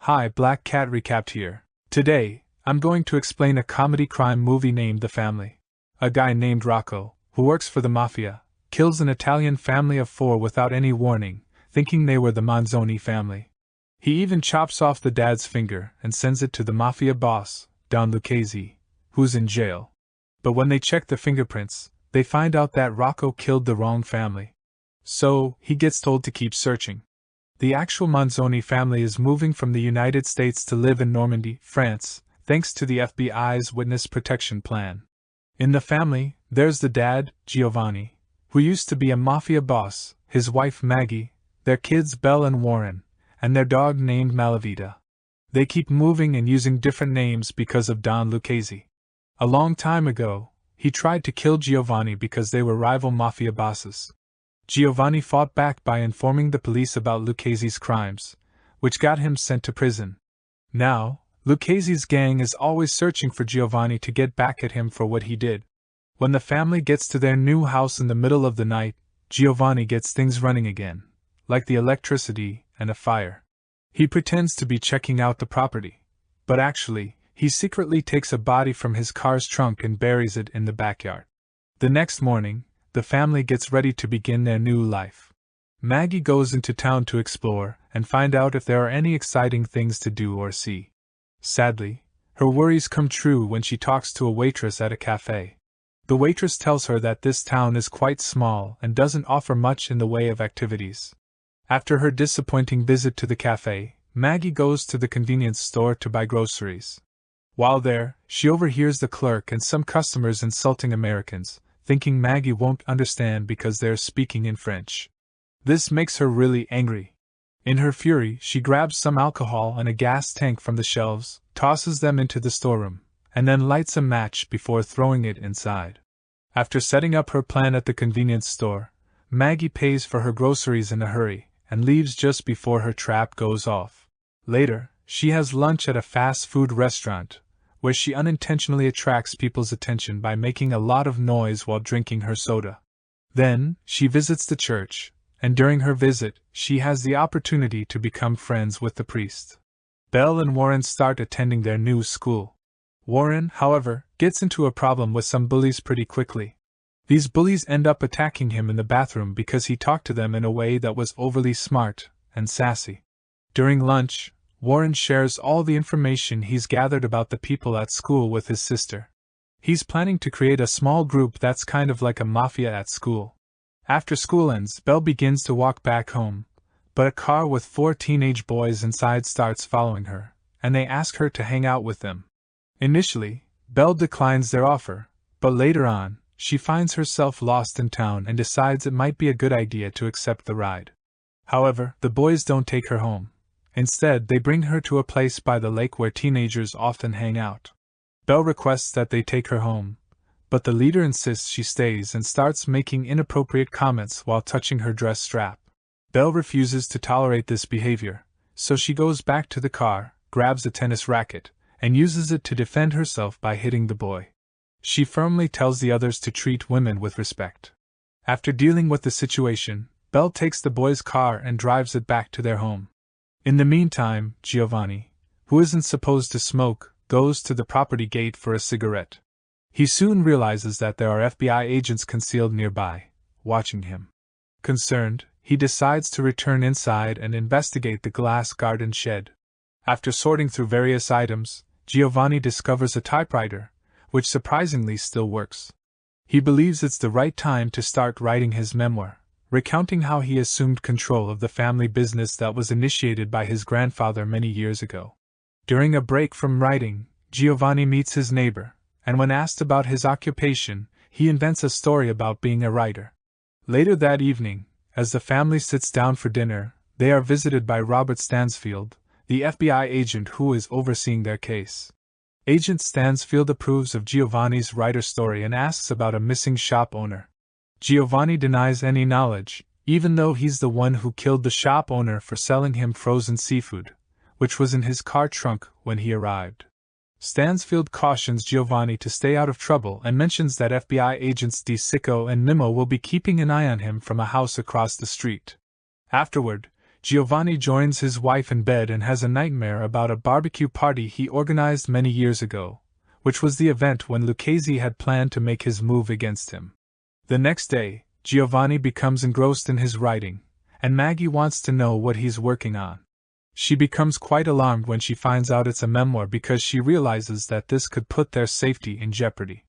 Hi, Black Cat Recapped here. Today, I'm going to explain a comedy crime movie named The Family. A guy named Rocco, who works for the Mafia, kills an Italian family of 4 without any warning, thinking they were the Manzioni family. He even chops off the dad's finger and sends it to the Mafia boss, Don Lucchese, who's in jail. But when they check the fingerprints, they find out that Rocco killed the wrong family. So, he gets told to keep searching. The actual Manzioni family is moving from the United States to live in Normandy, France, thanks to the FBI's Witness Protection Plan. In the family, there's the dad, Giovanni, who used to be a mafia boss, his wife Maggie, their kids Belle and Warren, and their dog named Malavita. They keep moving and using different names because of Don Lucchese. A long time ago, he tried to kill Giovanni because they were rival mafia bosses. Giovanni fought back by informing the police about Lucchese's crimes, which got him sent to prison. Now, Lucchese's gang is always searching for Giovanni to get back at him for what he did. When the family gets to their new house in the middle of the night, Giovanni gets things running again, like the electricity and a fire. He pretends to be checking out the property, but actually, he secretly takes a body from his car's trunk and buries it in the backyard. The next morning, the family gets ready to begin their new life. Maggie goes into town to explore and find out if there are any exciting things to do or see. Sadly, her worries come true when she talks to a waitress at a cafe. The waitress tells her that this town is quite small and doesn't offer much in the way of activities. After her disappointing visit to the cafe, Maggie goes to the convenience store to buy groceries. While there, she overhears the clerk and some customers insulting Americans, thinking Maggie won't understand because they're speaking in French. This makes her really angry. In her fury, she grabs some alcohol and a gas tank from the shelves, tosses them into the storeroom, and then lights a match before throwing it inside. After setting up her plan at the convenience store, Maggie pays for her groceries in a hurry and leaves just before her trap goes off. Later, she has lunch at a fast food restaurant, where she unintentionally attracts people's attention by making a lot of noise while drinking her soda. Then, she visits the church, and during her visit, she has the opportunity to become friends with the priest. Belle and Warren start attending their new school. Warren, however, gets into a problem with some bullies pretty quickly. These bullies end up attacking him in the bathroom because he talked to them in a way that was overly smart and sassy. During lunch, Warren shares all the information he's gathered about the people at school with his sister. He's planning to create a small group that's kind of like a mafia at school. After school ends, Belle begins to walk back home, but a car with 4 teenage boys inside starts following her, and they ask her to hang out with them. Initially, Belle declines their offer, but later on, she finds herself lost in town and decides it might be a good idea to accept the ride. However, the boys don't take her home. Instead, they bring her to a place by the lake where teenagers often hang out. Belle requests that they take her home, but the leader insists she stays and starts making inappropriate comments while touching her dress strap. Belle refuses to tolerate this behavior, so she goes back to the car, grabs a tennis racket, and uses it to defend herself by hitting the boy. She firmly tells the others to treat women with respect. After dealing with the situation, Belle takes the boy's car and drives it back to their home. In the meantime, Giovanni, who isn't supposed to smoke, goes to the property gate for a cigarette. He soon realizes that there are FBI agents concealed nearby, watching him. Concerned, he decides to return inside and investigate the glass garden shed. After sorting through various items, Giovanni discovers a typewriter, which surprisingly still works. He believes it's the right time to start writing his memoir, recounting how he assumed control of the family business that was initiated by his grandfather many years ago. During a break from writing, Giovanni meets his neighbor, and when asked about his occupation, he invents a story about being a writer. Later that evening, as the family sits down for dinner, they are visited by Robert Stansfield, the FBI agent who is overseeing their case. Agent Stansfield approves of Giovanni's writer story and asks about a missing shop owner. Giovanni denies any knowledge, even though he's the one who killed the shop owner for selling him frozen seafood, which was in his car trunk when he arrived. Stansfield cautions Giovanni to stay out of trouble and mentions that FBI agents DeSicco and Mimo will be keeping an eye on him from a house across the street. Afterward, Giovanni joins his wife in bed and has a nightmare about a barbecue party he organized many years ago, which was the event when Lucchese had planned to make his move against him. The next day, Giovanni becomes engrossed in his writing, and Maggie wants to know what he's working on. She becomes quite alarmed when she finds out it's a memoir because she realizes that this could put their safety in jeopardy.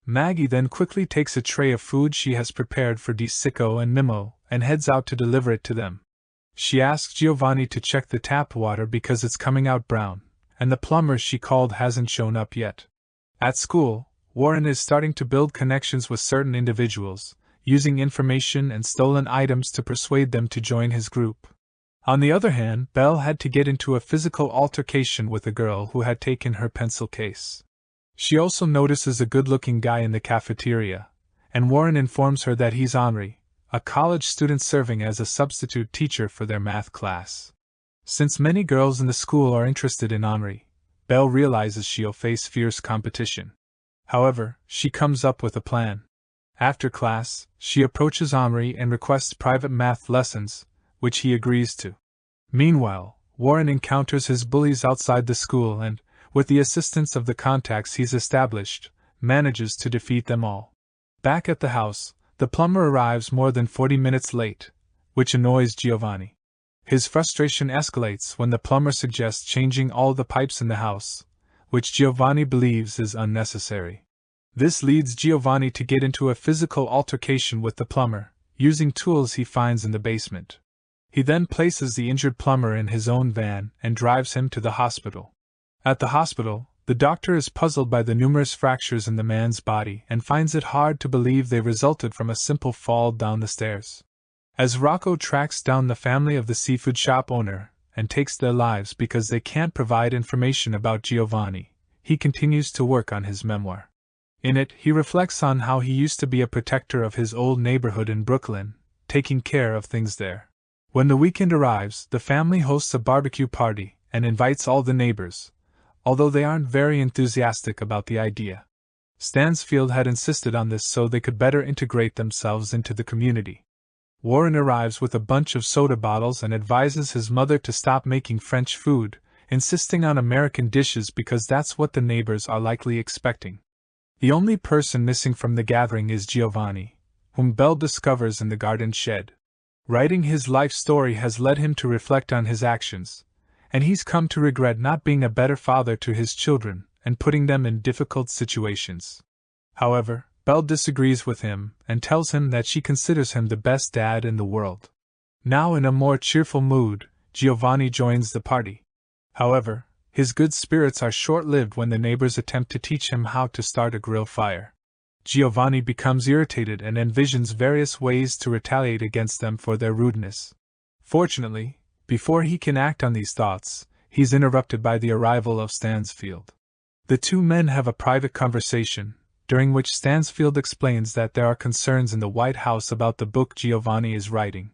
Maggie then quickly takes a tray of food she has prepared for Di Sicco and Mimo and heads out to deliver it to them. She asks Giovanni to check the tap water because it's coming out brown, and the plumber she called hasn't shown up yet. At school, Warren is starting to build connections with certain individuals, using information and stolen items to persuade them to join his group. On the other hand, Belle had to get into a physical altercation with a girl who had taken her pencil case. She also notices a good-looking guy in the cafeteria, and Warren informs her that he's Henri, a college student serving as a substitute teacher for their math class. Since many girls in the school are interested in Henri, Belle realizes she'll face fierce competition. However, she comes up with a plan. After class, she approaches Henri and requests private math lessons, which he agrees to. Meanwhile, Warren encounters his bullies outside the school and, with the assistance of the contacts he's established, manages to defeat them all. Back at the house, the plumber arrives more than 40 minutes late, which annoys Giovanni. His frustration escalates when the plumber suggests changing all the pipes in the house, which Giovanni believes is unnecessary. This leads Giovanni to get into a physical altercation with the plumber, using tools he finds in the basement. He then places the injured plumber in his own van and drives him to the hospital. At the hospital, the doctor is puzzled by the numerous fractures in the man's body and finds it hard to believe they resulted from a simple fall down the stairs. As Rocco tracks down the family of the seafood shop owner and takes their lives because they can't provide information about Giovanni, he continues to work on his memoir. In it, he reflects on how he used to be a protector of his old neighborhood in Brooklyn, taking care of things there. When the weekend arrives, the family hosts a barbecue party and invites all the neighbors, although they aren't very enthusiastic about the idea. Stansfield had insisted on this so they could better integrate themselves into the community. Warren arrives with a bunch of soda bottles and advises his mother to stop making French food, insisting on American dishes because that's what the neighbors are likely expecting. The only person missing from the gathering is Giovanni, whom Belle discovers in the garden shed. Writing his life story has led him to reflect on his actions, and he's come to regret not being a better father to his children and putting them in difficult situations. However, Belle disagrees with him and tells him that she considers him the best dad in the world. Now in a more cheerful mood, Giovanni joins the party. However, his good spirits are short-lived when the neighbors attempt to teach him how to start a grill fire. Giovanni becomes irritated and envisions various ways to retaliate against them for their rudeness. Fortunately, before he can act on these thoughts, he's interrupted by the arrival of Stansfield. The two men have a private conversation, during which Stansfield explains that there are concerns in the White House about the book Giovanni is writing.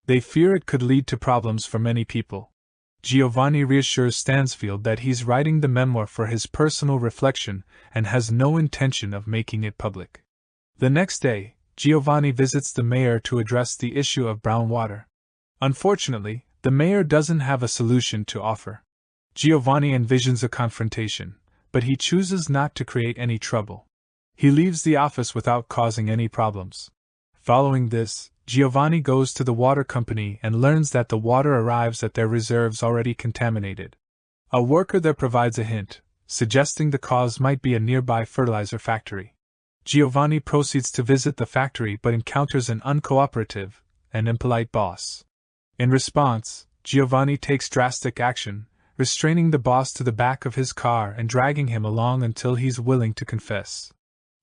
They fear it could lead to problems for many people. Giovanni reassures Stansfield that he's writing the memoir for his personal reflection and has no intention of making it public. The next day, Giovanni visits the mayor to address the issue of brown water. Unfortunately, the mayor doesn't have a solution to offer. Giovanni envisions a confrontation, but he chooses not to create any trouble. He leaves the office without causing any problems. Following this, Giovanni goes to the water company and learns that the water arrives at their reserves already contaminated. A worker there provides a hint, suggesting the cause might be a nearby fertilizer factory. Giovanni proceeds to visit the factory but encounters an uncooperative and impolite boss. In response, Giovanni takes drastic action, restraining the boss to the back of his car and dragging him along until he's willing to confess.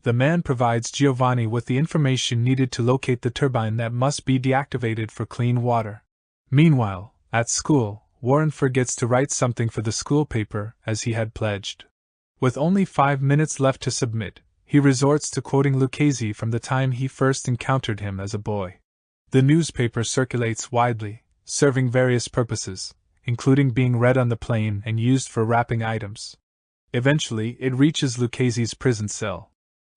The man provides Giovanni with the information needed to locate the turbine that must be deactivated for clean water. Meanwhile, at school, Warren forgets to write something for the school paper as he had pledged. With only 5 minutes left to submit, he resorts to quoting Lucchese from the time he first encountered him as a boy. The newspaper circulates widely, serving various purposes, including being read on the plane and used for wrapping items. Eventually, it reaches Lucchese's prison cell.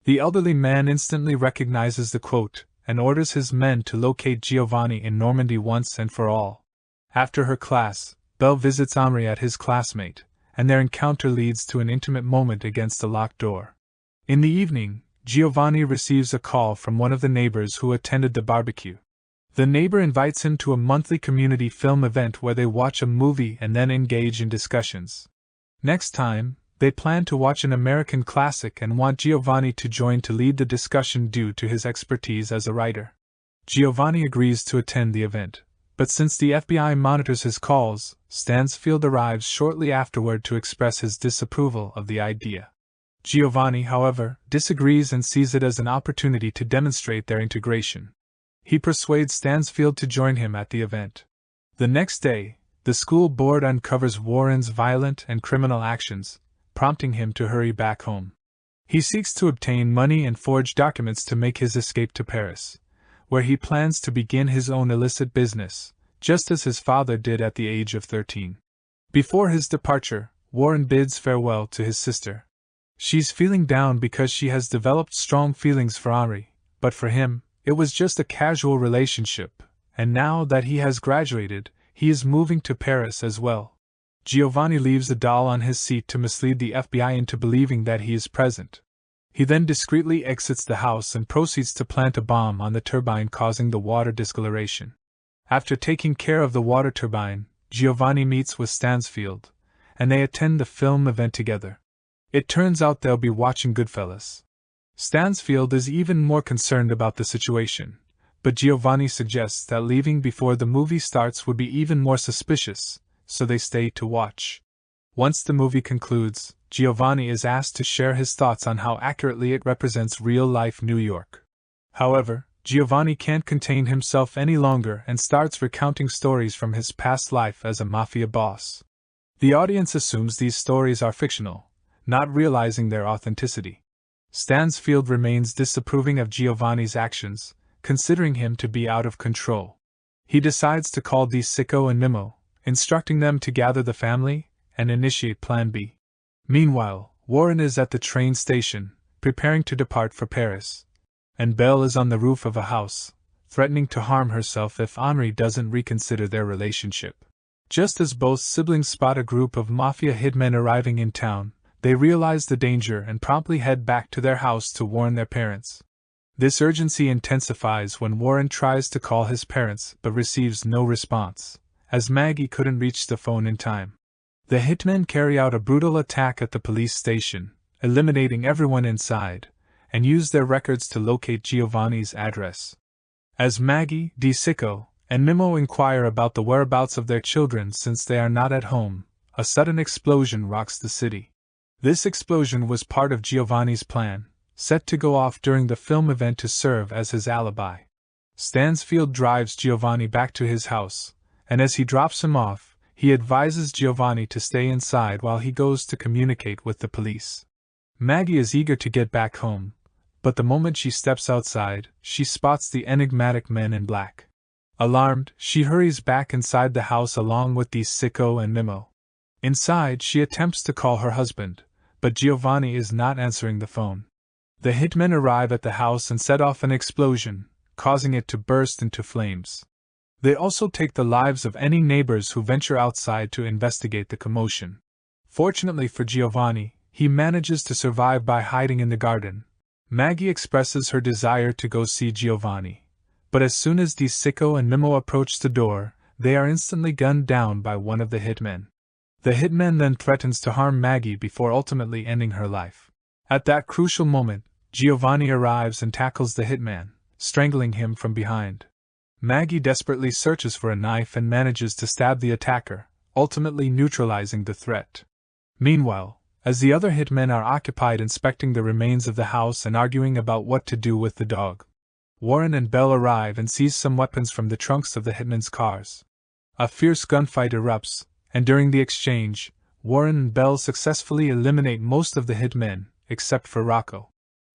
The elderly man instantly recognizes the quote and orders his men to locate Giovanni in Normandy once and for all. After her class, Belle visits Omri at his classmate, and their encounter leads to an intimate moment against a locked door. In the evening, Giovanni receives a call from one of the neighbors who attended the barbecue. The neighbor invites him to a monthly community film event where they watch a movie and then engage in discussions. Next time, they plan to watch an American classic and want Giovanni to join to lead the discussion due to his expertise as a writer. Giovanni agrees to attend the event, but since the FBI monitors his calls, Stansfield arrives shortly afterward to express his disapproval of the idea. Giovanni, however, disagrees and sees it as an opportunity to demonstrate their integration. He persuades Stansfield to join him at the event. The next day, the school board uncovers Warren's violent and criminal actions, prompting him to hurry back home. He seeks to obtain money and forge documents to make his escape to Paris, where he plans to begin his own illicit business, just as his father did at the age of 13. Before his departure, Warren bids farewell to his sister. She's feeling down because she has developed strong feelings for Henri, but for him, it was just a casual relationship, and now that he has graduated, he is moving to Paris as well. Giovanni leaves a doll on his seat to mislead the FBI into believing that he is present. He then discreetly exits the house and proceeds to plant a bomb on the turbine, causing the water discoloration. After taking care of the water turbine, Giovanni meets with Stansfield, and they attend the film event together. It turns out they'll be watching Goodfellas. Stansfield is even more concerned about the situation, but Giovanni suggests that leaving before the movie starts would be even more suspicious, so they stay to watch. Once the movie concludes, Giovanni is asked to share his thoughts on how accurately it represents real-life New York. However, Giovanni can't contain himself any longer and starts recounting stories from his past life as a mafia boss. The audience assumes these stories are fictional, not realizing their authenticity. Stansfield remains disapproving of Giovanni's actions, considering him to be out of control. He decides to call Sicko and Mimo, instructing them to gather the family and initiate Plan B. Meanwhile, Warren is at the train station, preparing to depart for Paris, and Belle is on the roof of a house, threatening to harm herself if Henri doesn't reconsider their relationship. Just as both siblings spot a group of mafia hitmen arriving in town, they realize the danger and promptly head back to their house to warn their parents. This urgency intensifies when Warren tries to call his parents but receives no response, as Maggie couldn't reach the phone in time. The hitmen carry out a brutal attack at the police station, eliminating everyone inside, and use their records to locate Giovanni's address. As Maggie, Sicko, and Mimo inquire about the whereabouts of their children since they are not at home, a sudden explosion rocks the city. This explosion was part of Giovanni's plan, set to go off during the film event to serve as his alibi. Stansfield drives Giovanni back to his house, and as he drops him off, he advises Giovanni to stay inside while he goes to communicate with the police. Maggie is eager to get back home, but the moment she steps outside, she spots the enigmatic men in black. Alarmed, she hurries back inside the house along with Sicko and Mimo. Inside, she attempts to call her husband, but Giovanni is not answering the phone. The hitmen arrive at the house and set off an explosion, causing it to burst into flames. They also take the lives of any neighbors who venture outside to investigate the commotion. Fortunately for Giovanni, he manages to survive by hiding in the garden. Maggie expresses her desire to go see Giovanni, but as soon as Sicko and Mimo approach the door, they are instantly gunned down by one of the hitmen. The hitman then threatens to harm Maggie before ultimately ending her life. At that crucial moment, Giovanni arrives and tackles the hitman, strangling him from behind. Maggie desperately searches for a knife and manages to stab the attacker, ultimately neutralizing the threat. Meanwhile, as the other hitmen are occupied inspecting the remains of the house and arguing about what to do with the dog, Warren and Belle arrive and seize some weapons from the trunks of the hitmen's cars. A fierce gunfight erupts, and during the exchange, Warren and Belle successfully eliminate most of the hitmen, except for Rocco.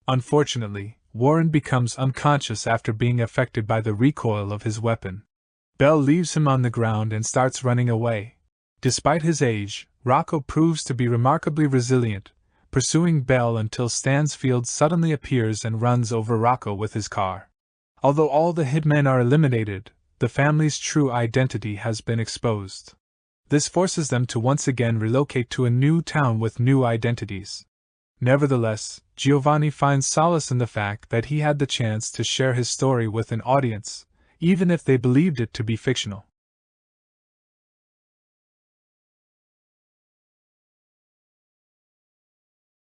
Unfortunately, Warren becomes unconscious after being affected by the recoil of his weapon. Belle leaves him on the ground and starts running away. Despite his age, Rocco proves to be remarkably resilient, pursuing Belle until Stansfield suddenly appears and runs over Rocco with his car. Although all the hitmen are eliminated, the family's true identity has been exposed. This forces them to once again relocate to a new town with new identities. Nevertheless, Giovanni finds solace in the fact that he had the chance to share his story with an audience, even if they believed it to be fictional.